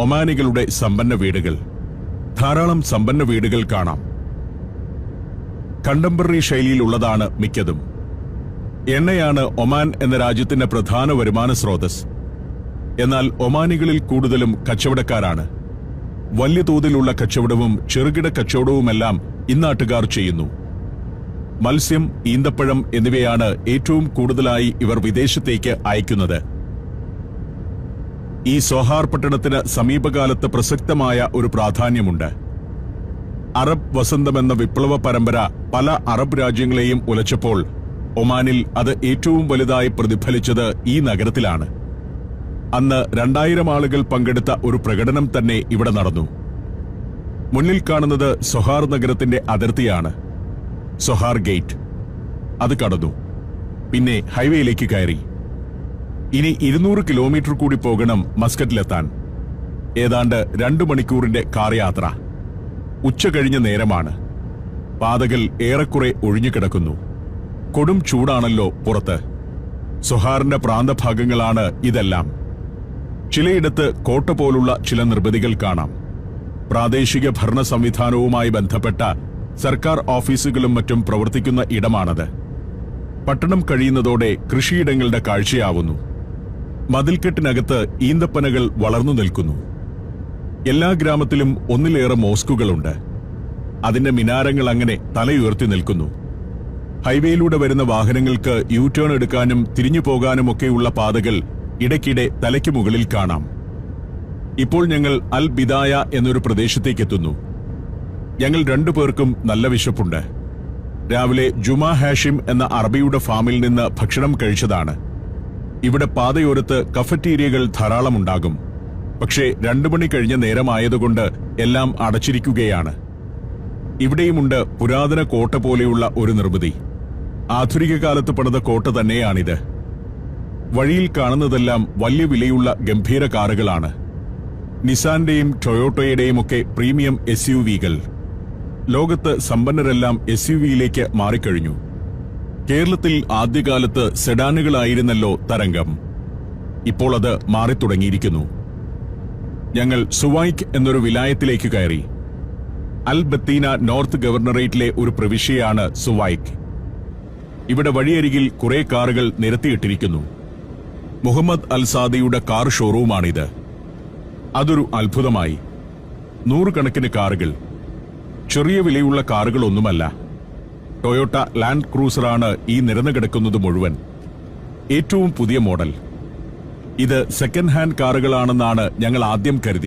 ഒമാനികളുടെ സമ്പന്ന വീടുകൾ. ധാരാളം സമ്പന്ന വീടുകൾ കാണാം. കണ്ടംപററി ശൈലിയിലുള്ളതാണ് മിക്കതും. എണ്ണയാണ് ഒമാൻ എന്ന രാജ്യത്തിന്റെ പ്രധാന വരുമാന സ്രോതസ്. എന്നാൽ ഒമാനികളിൽ കൂടുതലും കച്ചവടക്കാരാണ്. വലിയ തോതിലുള്ള കച്ചവടവും ചെറുകിട കച്ചവടവുമെല്ലാം ഇന്നാട്ടുകാർ ചെയ്യുന്നു. മത്സ്യം, ഈന്തപ്പഴം എന്നിവയാണ് ഏറ്റവും കൂടുതലായി ഇവർ വിദേശത്തേക്ക് അയക്കുന്നത്. ഈ സോഹാർ പട്ടണത്തിന് സമീപകാലത്ത് പ്രസക്തമായ ഒരു പ്രാധാന്യമുണ്ട്. അറബ് വസന്തമെന്ന വിപ്ലവ പരമ്പര പല അറബ് രാജ്യങ്ങളെയും ഉലച്ചപ്പോൾ ഒമാനിൽ അത് ഏറ്റവും വലുതായി പ്രതിഫലിച്ചത് ഈ നഗരത്തിലാണ്. അന്ന് 2000 ആളുകൾ പങ്കെടുത്ത ഒരു പ്രകടനം തന്നെ ഇവിടെ നടന്നു. മുന്നിൽ കാണുന്നത് സൊഹാർ നഗരത്തിന്റെ അതിർത്തിയാണ്. Sohar gate. അത് കടന്നു. പിന്നെ ഹൈവേയിലേക്ക് കയറി. ഇനി 200 കിലോമീറ്റർ കൂടി പോകണം മസ്കറ്റിലെത്താൻ. ഏതാണ്ട് 2 മണിക്കൂറിന്റെ കാർ യാത്ര. ഉച്ച കഴിഞ്ഞ നേരമാണ്. പാതകൾ ഏറെക്കുറെ ഒഴിഞ്ഞുകിടക്കുന്നു. കൊടും ചൂടാണല്ലോ പുറത്ത്. സൊഹാറിന്റെ പ്രാന്തഭാഗങ്ങളാണ് ഇതെല്ലാം. ചിലയിടത്ത് കോട്ട പോലുള്ള ചില നിർമ്മിതികൾ കാണാം. പ്രാദേശിക ഭരണ സംവിധാനവുമായി ബന്ധപ്പെട്ട സർക്കാർ ഓഫീസുകളും മറ്റും പ്രവർത്തിക്കുന്ന ഇടമാണത്. പട്ടണം കഴിയുന്നതോടെ കൃഷിയിടങ്ങളുടെ കാഴ്ചയാവുന്നു. മതിൽക്കെട്ടിനകത്ത് ഈന്തപ്പനകൾ വളർന്നു നിൽക്കുന്നു. എല്ലാ ഗ്രാമത്തിലും ഒന്നിലേറെ മോസ്കുകളുണ്ട്. അതിന്റെ മിനാരങ്ങൾ അങ്ങനെ തലയുയർത്തി നിൽക്കുന്നു. ഹൈവേയിലൂടെ വരുന്ന വാഹനങ്ങൾക്ക് യു-ടേൺ എടുക്കാനും തിരിഞ്ഞു പോകാനുമൊക്കെയുള്ള പാതകൾ ഇടയ്ക്കിടെ തലയ്ക്ക് മുകളിൽ കാണാം. ഇപ്പോൾ ഞങ്ങൾ അൽ ബിദായ എന്നൊരു പ്രദേശത്തേക്കെത്തുന്നു. ഞങ്ങൾ 2 പേർക്കും നല്ല വിശപ്പുണ്ട്. രാവിലെ ജുമാ ഹാഷിം എന്ന അറബിയുടെ ഫാമിൽ നിന്ന് ഭക്ഷണം കഴിച്ചതാണ്. ഇവിടെ പാതയോരത്ത് കഫറ്റീരിയകൾ ധാരാളമുണ്ടാകും. പക്ഷേ 2 മണി കഴിഞ്ഞ നേരമായതുകൊണ്ട് എല്ലാം അടച്ചിരിക്കുകയാണ്. ഇവിടെയുമുണ്ട് പുരാതന കോട്ട പോലെയുള്ള ഒരു നിർമ്മിതി. ആധുനിക കാലത്ത് പണിത കോട്ട തന്നെയാണിത്. വഴിയിൽ കാണുന്നതെല്ലാം വലിയ വിലയുള്ള ഗംഭീര കാറുകളാണ്. നിസാന്റെയും ടൊയോട്ടോയുടെയും ഒക്കെ പ്രീമിയം SUV-കൾ. ലോകത്ത് സമ്പന്നരെല്ലാം SUV-യിലേക്ക് മാറിക്കഴിഞ്ഞു. കേരളത്തിൽ ആദ്യകാലത്ത് സെഡാനുകളായിരുന്നല്ലോ തരംഗം. ഇപ്പോൾ അത് മാറിത്തുടങ്ങിയിരിക്കുന്നു. ഞങ്ങൾ സുവൈക്ക് എന്നൊരു വിലായത്തിലേക്ക് കയറി. അൽ ബത്തീന നോർത്ത് ഗവർണറേറ്റിലെ ഒരു പ്രവിശ്യയാണ് സുവൈക്ക്. ഇവിടെ വഴിയരികിൽ കുറെ കാറുകൾ നിരത്തിയിട്ടിരിക്കുന്നു. മുഹമ്മദ് അൽ സാദിയുടെ കാർ ഷോറൂമാണിത്. അതൊരു അത്ഭുതമായി. 100 കണക്കിന് കാറുകൾ. ചെറിയ വിലയുള്ള കാറുകളൊന്നുമല്ല. ടൊയോട്ട ലാൻഡ് ക്രൂസറാണ് ഈ നിരന്നു കിടക്കുന്നത് മുഴുവൻ. ഏറ്റവും പുതിയ മോഡൽ. ഇത് സെക്കൻഡ് ഹാൻഡ് കാറുകളാണെന്നാണ് ഞങ്ങൾ ആദ്യം കരുതി.